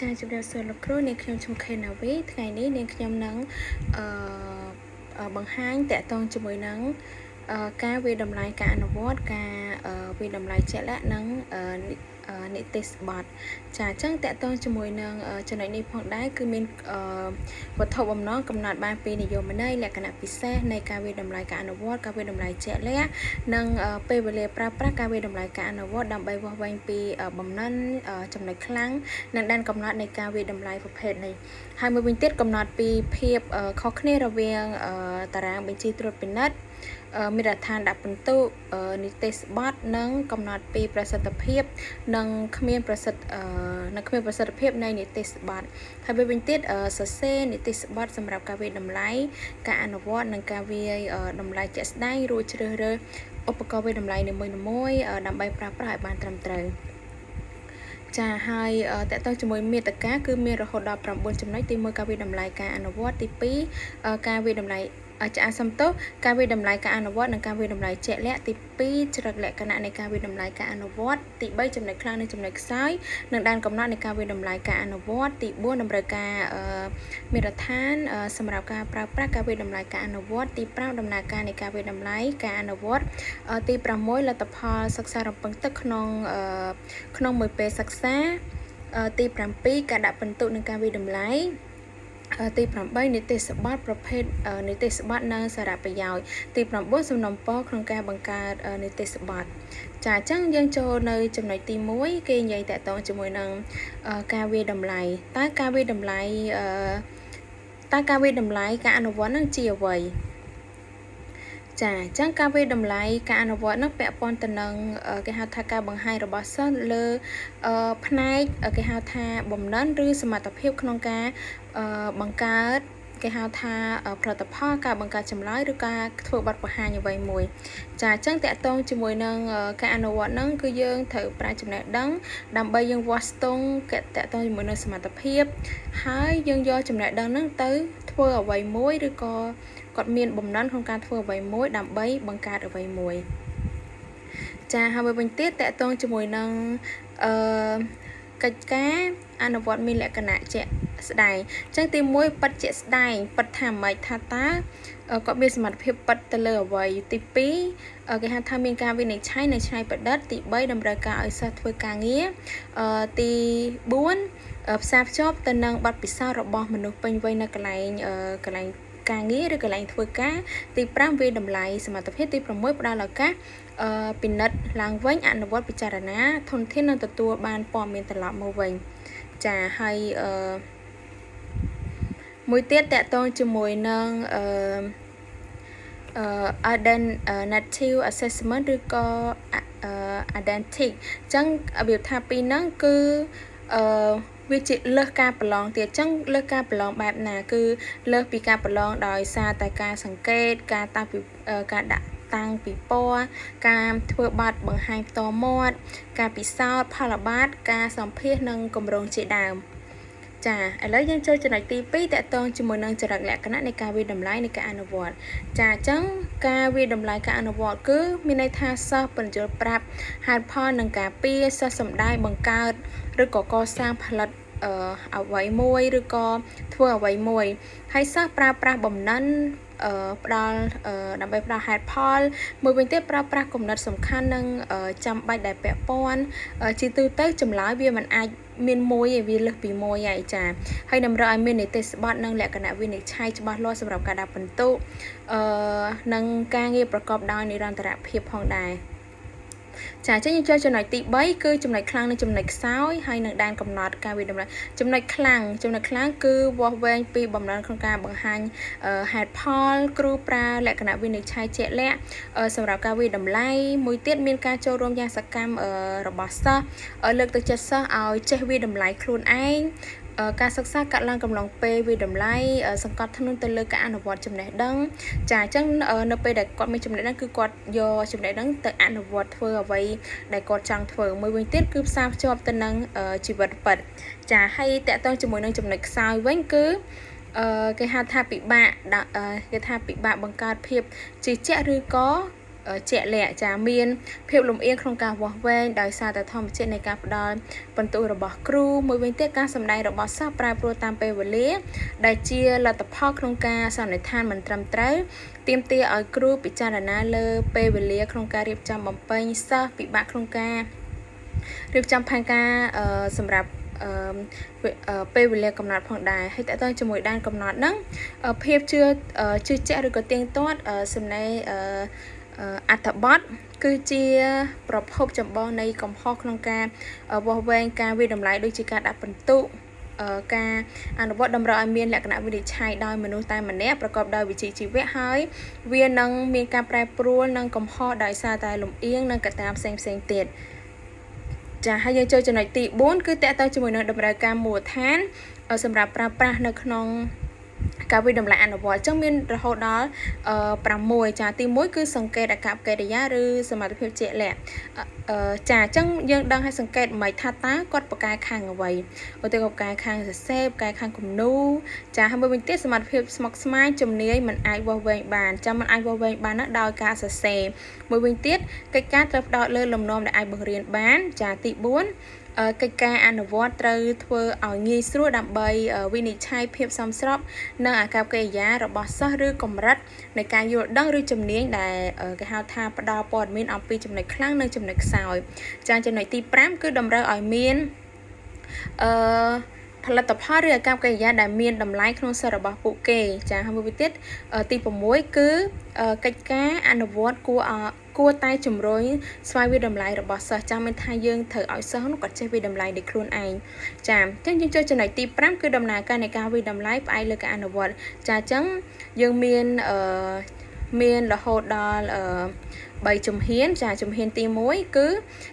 ចាជំរាបសួរលោកគ្រូនាងខ្ញុំឈ្មោះខេណាវីថ្ងៃនេះនាងខ្ញុំនឹងបង្ហាញតាក់ទងជាមួយនឹងការវិតម្លៃការអនុវត្តការវិតម្លៃជាក់លាក់និងនីតិស្បត់ចាអញ្ចឹងតាក់ទងជាមួយនឹងចំណុចនេះផងដែរគឺមានវត្ថុបំណងកំណត់បានពីនិយមន័យលក្ខណៈពិសេសនៃការវិតម្លៃការអនុវត្តការវិតម្លៃជាក់លាក់និងពេលវេលាប្រើប្រាស់ការវិតម្លៃការអនុវត្តដើម្បីវាស់វែងពីបំណិនចំណុចខ្លាំងនិងដែនកំណត់នៃការវិតម្លៃប្រភេទនេះហើយមួយវិញទៀតកំណត់ពីភាពខុសគ្នារវាងតារាងបញ្ជីត្រួតពិនិត្យមានរដ្ឋានដាក់ពិន្ទុនីតិស្បត់និងកំណត់ពីប្រសិទ្ធភាពនិងគ្មានប្រសិទ្ធភាពនៃនីតិស្បត់ហើយមួយវិញទៀតសរសេរនីតិស្បត់សម្រាប់ការវិតម្លៃការអនុវត្តនិងការវិតម្លៃជាក់ស្ដែងរួចជ្រើសរើសឧបករណ៍វិតម្លៃនីមួយៗដើម្បីប្រើប្រាស់ឲ្យបានត្រឹមត្រូវចាហើយតើតើជាមួយមេត្តាគឺមានរហូតដល់9ចំណុចទី1ការវិតម្លៃការអនុវត្តទី2ការវិតម្លៃសំទោសការវិតម្លៃការអនុវត្តនិងការវិតម្លៃជាក់លាក់ទី2ចរិតលក្ខណៈនៃការវិតម្លៃការអនុវត្តទី3ចំណុចខ្លាំងនិងចំណុចខ្សោយនិងដែនកំណត់នៃការវិតម្លៃការអនុវត្តទី4តម្រូវការមេរដ្ឋានសម្រាប់ការប្រើប្រាស់ការវិតម្លៃការអនុវត្តទី5ដំណើរការនៃការវិតម្លៃការអនុវត្តទី6លទ្ធផលសិក្សារំពឹងទុកក្នុងមួយពេលសិក្សាទី7ការដាក់ពិន្ទុនិងការវិតម្លៃទី8នីតិស្បត់ប្រភេទនីតិស្បត់និងសារៈប្រយោជន៍ទី9សំណុំពរក្នុងការបង្កើតនីតិស្បត់ចាអញ្ចឹងយើងចូលនៅចំណុចទី1គេនិយាយតាក់ទងជាមួយនឹងការវិតម្លៃតើការវិតម្លៃការអនុវត្តនឹងជាអ្វីចាអញ្ចឹងការវិតម្លៃការអនុវត្តនឹងពាក់ព័ន្ធទៅនឹងគេហៅថាការបង្ហាញរបស់សិស្សលើផ្នែកគេហៅថាបំណិនឬសមត្ថភាពក្នុងការបង្កើតគេហៅថាផលិតផលការបង្កើតចម្លើយឬការធ្វើបទបង្ហាញអ្វីមួយចាអញ្ចឹងតកតងជាមួយនឹងការអនុវត្តនឹងគឺយើងត្រូវប្រាជ្ញាចំណេះដឹងដើម្បីយើងវាស់ស្ទង់តកតងជាមួយនឹងសមត្ថភាពហើយយើងយកចំណេះដឹងនឹងទៅធ្វើអ្វីមួយឬក៏គាត់មានបំណិនក្នុងការធ្វើអ្វីមួយដើម្បីបង្កើតអ្វីមួយចាហើយវិញទៀតតកតងជាមួយនឹងកិច្ចការអនុវត្តមានលក្ខណៈជាក់ស្ដែងអញ្ចឹងទី1ប៉ັດជាក់ស្ដែងប៉ັດថាម៉េចថាតើគាត់មានសមត្ថភាពប៉ັດទៅលើអ្វីទី2គេហៅថាមានការវិនិច្ឆ័យនិងច្នៃប្រឌិតទី3តម្រូវការឲ្យសិស្សធ្វើការងារទី4ផ្សារភ្ជាប់ទៅនឹងបទពិសោធន៍របស់មនុស្សពេញវ័យនៅកន្លែងការងារឬកន្លែងធ្វើការទី5វាតម្លៃសមត្ថភាពទី6ផ្ដល់ឱកាសពិនិត្យឡើងវិញអនុវត្តពិចារណាធនធាននិងទទួលបានព័ត៌មានត្រឡប់មកវិញចាហើយមួយទៀតតកតងជាមួយនឹងidentity assessment ឬក៏ identity អញ្ចឹងរបៀបថាពីរហ្នឹងគឺវាជាលើសការប្រឡងទៀតអញ្ចឹងលើសការប្រឡងបែបណាគឺលើសពីការប្រឡងដោយសារតែការសង្កេតការដាក់តាំងពីពណ៌ការធ្វើបទបង្ហាញផ្ទាល់មាត់ការពិសោធន៍ផលបត្តិការសម្ភាសនិងគម្រោងជាដើមចាឥឡូវយើងចូលចំណុចទី2តកតងជាមួយនឹងចរិតលក្ខណៈនៃការវិតម្លៃនៃការអនុវត្តចាអញ្ចឹងការវិតម្លៃការអនុវត្តគឺមានន័យថាសិស្សបញ្យល់ប្រាប់ហេតុផលនិងការពារសិស្សសម្ដែងបង្កើតឬក៏កសាងផលិតអ្វីមួយឬក៏ធ្វើអ្វីមួយហើយសិស្សប្រើប្រាស់បំណិនផ្ដល់ដើម្បីផ្ដល់ហេតុផលមួយវិញទៀតប្រើប្រាស់គំនិតសំខាន់និងចាំបាច់ដែលពាក់ព័ន្ធជាទូទៅចម្លើយវាមិនអាចមានមួយឯវាលើសពីមួយឯចាហើយតម្រូវឲ្យមាននីតិស្បត់និងលក្ខណៈវិនិច្ឆ័យច្បាស់លាស់សម្រាប់ការដាក់ពិន្ទុនិងការងារប្រកបដោយនិរន្តរភាពផងដែរចាអញ្ចឹងយើងចូលចំណុចទី3គឺចំណុចខ្លាំងនិងចំណុចខ្សោយហើយនឹងដែនកំណត់ការវិតម្លៃចំណុចខ្លាំងគឺវាស់វែងពីបំណិនក្នុងការបង្ហាញហេតុផលគ្រូប្រើលក្ខណៈវិនិច្ឆ័យជាក់លាក់សម្រាប់ការវិតម្លៃមួយទៀតមានការចូលរួមយ៉ាងសកម្មរបស់សិស្សលើកទឹកចិត្តសិស្សឲ្យចេះវិតម្លៃខ្លួនឯងការសិក្សាកាត់ឡើងកំឡុងពេលវិតម្លៃសង្កត់ធ្ងន់ទៅលើការអនុវត្តចំណេះដឹងចាអញ្ចឹងនៅពេលដែលគាត់មានចំណេះដឹងគឺគាត់យកចំណេះដឹងទៅអនុវត្តធ្វើអ្វីដែលគាត់ចង់ធ្វើមួយវិញទៀតគឺផ្សារភ្ជាប់ទៅនឹងជីវិតពិតចាហើយតកតងជាមួយនឹងចំណុចខ្សោយវិញគឺគេហៅថាពិបាកបង្កើតភាពជឿជាក់ឬក៏ ជាក់លាក់ចាមានភាពលំអៀងក្នុងការវាស់វែងដោយសារតែធម្មជាតិនៃការផ្ដល់បន្ទុករបស់គ្រូមួយវិញទៀតការសម្ដែងរបស់សិស្សប្រែប្រួលតាមពេលវេលាដែលជាលទ្ធផលក្នុងការសន្និដ្ឋានមិនត្រឹមត្រូវទាមទារឲ្យគ្រូពិចារណាលើពេលវេលាក្នុងការរៀបចំបំពេញសិស្សពិបាកក្នុងការរៀបចំផែនការសម្រាប់ពេលវេលាកំណត់ផងដែរហើយតើតើជាមួយដែនកំណត់ហ្នឹងភាពជឿជាក់ឬក៏ទៀងទាត់សំណេរអត្ថបទគឺជាប្រភពចម្បងនៃកំហុសក្នុងការវាស់វែងការវិតម្លៃដូចជាការដាក់បន្ទុកការអនុវត្តតម្រូវឲ្យមានលក្ខណៈវិនិច្ឆ័យដោយមនុស្សតែម្នាក់ប្រកបដោយវិជ្ជាជីវៈហើយវានឹងមានការប្រែប្រួលនិងកំហុសដោយសារតែលំអៀងនិងកត្តាផ្សេងទៀតចាហើយយើងចូលចំណុចទី4គឺតកតទៅជាមួយនឹងតម្រូវការមូលដ្ឋានសម្រាប់ប្រើប្រាស់នៅក្នុងការវិតម្លៃអនុវត្តអញ្ចឹងមានរហូតដល់6ចាទី1គឺសង្កេតអាកប្បកិរិយាឬសមត្ថភាពជាក់លាក់ចាអញ្ចឹងយើងដឹងឲ្យសង្កេតមិនថាតើគាត់ប្រកែកខាងអ្វីឧទាហរណ៍ប្រកែកខាងសរសេរប្រកែកខាងគំនូរចាហើយមួយវិញទៀតសមត្ថភាពស្មុគស្មាញជំនាញមិនអាចវាស់វែងបានចាំមិនអាចវាស់វែងបានណាដោយការសរសេរមួយវិញទៀតកិច្ចការត្រូវផ្ដោតលើលំនាំដែលអាចបង្រៀនបានចាទី4កិច្ចការអនុវត្តត្រូវធ្វើឲ្យងាយស្រួលដើម្បីវិនិច្ឆ័យភាពសមស្របនិងអាកប្បកិរិយារបស់សិស្សឬកម្រិតនៃការយល់ដឹងឬជំនាញដែលគេហៅថាផ្ដល់ព័ត៌មានអំពីចំណុចខ្លាំងនិងចំណុចខ្សោយចាចំណុចទី5គឺតម្រូវឲ្យមានផលិតផលឬអាកប្បកិរិយាដែលមានតម្លៃក្នុងសិស្សរបស់ពួកគេចាហើយមួយទៀតទី6គឺកិច្ចការអនុវត្តគួរតែជំរុញស្វ័យវិតម្លៃរបស់សិស្សចាំមិនថាយើងត្រូវឲ្យសិស្សនោះគាត់ចេះវិតម្លៃដោយខ្លួនឯងចាអញ្ចឹងយើងចូលចំណុចទី5គឺដំណើរការនៃការវិតម្លៃផ្អែកលើការអនុវត្តចាអញ្ចឹងយើងមានរហូតដល់3ជំហានចាជំហានទី1គឺ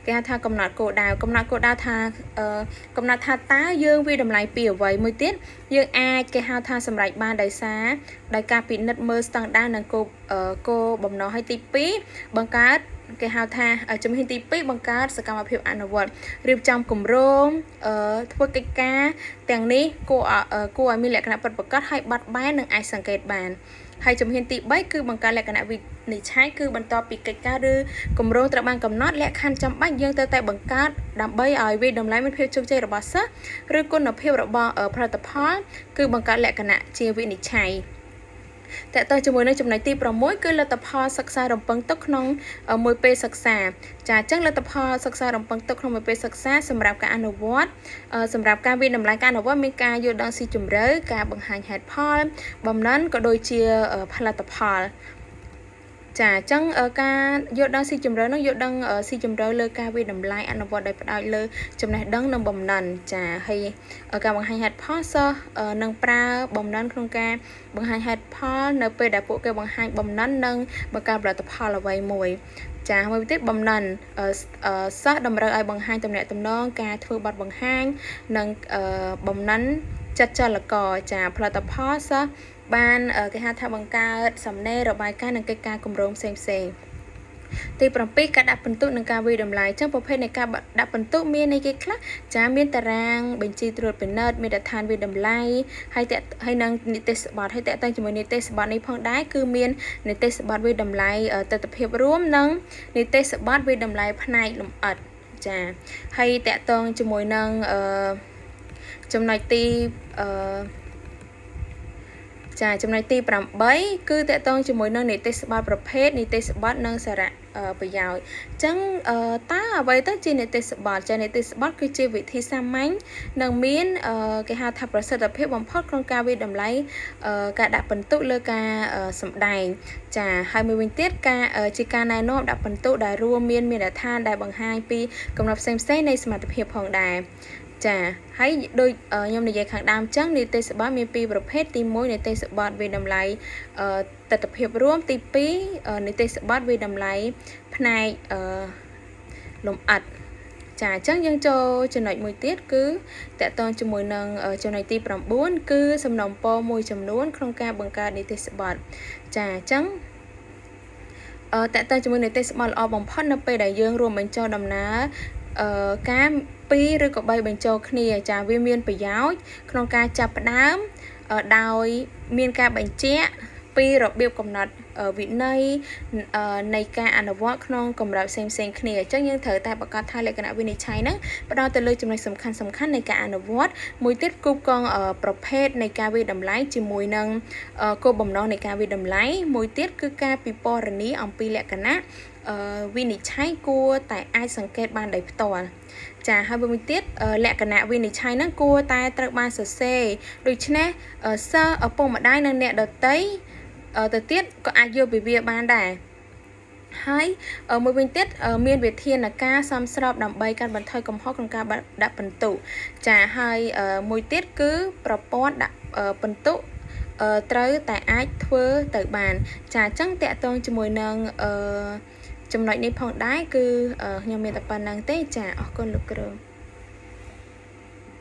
គេហៅថាកំណត់គោលដៅថាកំណត់ថាតើយើងវាតម្លៃពីអ្វីមួយទៀតយើងអាចគេហៅថាសម្រេចបានដោយការពិនិត្យមើលស្តង់ដារនិងគោលបំណងហើយទី2បង្កើតគេហៅថាជំហានទី2បង្កើតសកម្មភាពអនុវត្តរៀបចំគម្រោងធ្វើកិច្ចការទាំងនេះគួរឲ្យមានលក្ខណៈពិតប្រាកដហើយបត់បែននិងអាចសង្កេតបានហើយជំហានទី3គឺបង្កើតលក្ខណៈវិនិច្ឆ័យគឺបន្ទាប់ពីកិច្ចការឬគម្រោងត្រូវបានកំណត់លក្ខខណ្ឌចាំបាច់យើងត្រូវតែបង្កើតដើម្បីឲ្យវាតម្លៃមានភាពជោគជ័យរបស់សិស្សឬគុណភាពរបស់ផលិតផលគឺបង្កើតលក្ខណៈជាវិនិច្ឆ័យតើតើជាមួយនឹងចំណុចទី6គឺលទ្ធផលសិក្សារំពឹងទុកក្នុងមួយពេលសិក្សាចាអញ្ចឹងលទ្ធផលសិក្សារំពឹងទុកក្នុងមួយពេលសិក្សាសម្រាប់ការអនុវត្តសម្រាប់ការវិតម្លៃការអនុវត្តមានការយល់ដឹងស៊ីជម្រៅការបង្ហាញហេតុផលបំណិនក៏ដូចជាផលិតផលចាអញ្ចឹងការយល់ដឹងស៊ីជម្រៅនោះយល់ដឹងស៊ីជម្រៅលើការវិតម្លៃអនុវត្តដោយផ្ដោតលើចំណេះដឹងនិងបំណិនចាហើយការបង្ហាញហេតុផលសិស្សនឹងប្រើបំណិនក្នុងការបង្ហាញហេតុផលនៅពេលដែលពួកគេបង្ហាញបំណិននិងបង្កើតផលិតផលអ្វីមួយចាមួយទៀតបំណិនសិស្សតម្រូវឲ្យបង្ហាញទំនាក់ទំនងការធ្វើបទបង្ហាញនិងបំណិនចិត្តចលករចាផលិតផលសិស្សបានគេហៅថាបង្កើតសំណេររបាយការណ៍និងកិច្ចការគម្រោងផ្សេងទី7ការដាក់ពិន្ទុនិងការវិតម្លៃអញ្ចឹងប្រភេទនៃការដាក់ពិន្ទុមានន័យគេខ្លះចាមានតារាងបញ្ជីត្រួតពិនិត្យមានដ្ឋានវិតម្លៃហើយនឹងនីតិបទហើយតើតើជាមួយនីតិបទនេះផងដែរគឺមាននីតិបទវិតម្លៃទិដ្ឋភាពរួមនិងនីតិបទវិតម្លៃផ្នែកលម្អិតចាហើយតើតើជាមួយនឹងចំណុចទីចំណុចទី8គឺតកតងជាមួយនឹងនីតិបទប្រភេទនីតិបទនិងសារៈប្រយោជន៍អញ្ចឹងតើអ្វីទៅជានីតិបទចានីតិបទគឺជាវិធីសាមញ្ញនិងមានគេហៅថាប្រសិទ្ធភាពបំផុតក្នុងការវិតម្លៃការដាក់ពិន្ទុលើការសម្ដែងចាហើយមួយវិញទៀតជាការណែនាំដាក់ពិន្ទុដែលរួមមានដ្ឋានដែលបង្ហាញពីកំណត់ផ្សេងៗនៃសមត្ថភាពផងដែរចាហើយដូចខ្ញុំនិយាយខាងដើមចឹងនីតិបទមាន2ប្រភេទទី1នីតិបទវិតម្លៃទិដ្ឋភាពរួមទី2នីតិបទវិតម្លៃផ្នែកលម្អិតចាអញ្ចឹងយើងចូលចំណុចមួយទៀតគឺតកតងជាមួយនឹងចំណុចទី9គឺសំណុំពរមួយចំនួនក្នុងការបង្កើតនីតិបទចាអញ្ចឹងតកតងជាមួយនីតិបទល្អបំផុតនៅពេលដែលយើងរួមបញ្ចូលដំណើរការ2ឬក៏3បញ្ចូលគ្នាចាវាមានប្រយោជន៍ក្នុងការចាប់ផ្ដើមដោយមានការបញ្ជាក់ ពីរបៀបកំណត់វិន័យនៃការអនុវត្តក្នុងកម្រិតផ្សេងៗគ្នាអញ្ចឹងយើងត្រូវតែប្រកាសថាលក្ខណៈវិនិច្ឆ័យហ្នឹងផ្ដោតទៅលើចំណុចសំខាន់នៃការអនុវត្តមួយទៀតគូកងប្រភេទនៃការវិតម្លៃជាមួយនឹងគោលបំណងនៃការវិតម្លៃមួយទៀតគឺការពិពណ៌នាអំពីលក្ខណៈវិនិច្ឆ័យគួរតែអាចសង្កេតបានដោយផ្ទាល់ចាហើយមួយទៀតលក្ខណៈវិនិច្ឆ័យហ្នឹងគួរតែត្រូវបានសរសេរដូច្នេះសិស្សឪពុកម្ដាយនិងអ្នកដទៃទៅទៀតក៏អាចយល់ពីវាបានដែរហើយមួយវិញទៀតមានវិធានការសមស្របដើម្បីកាត់បន្ថយកំហុសក្នុងការដាក់ពិន្ទុចាហើយមួយទៀតគឺប្រព័ន្ធដាក់ពិន្ទុត្រូវតែអាចធ្វើទៅបានចាអញ្ចឹងតកតងជាមួយនឹងចំណុចនេះផងដែរគឺខ្ញុំមានតែប៉ុណ្្នឹងទេចាអរគុណលោកគ្រូ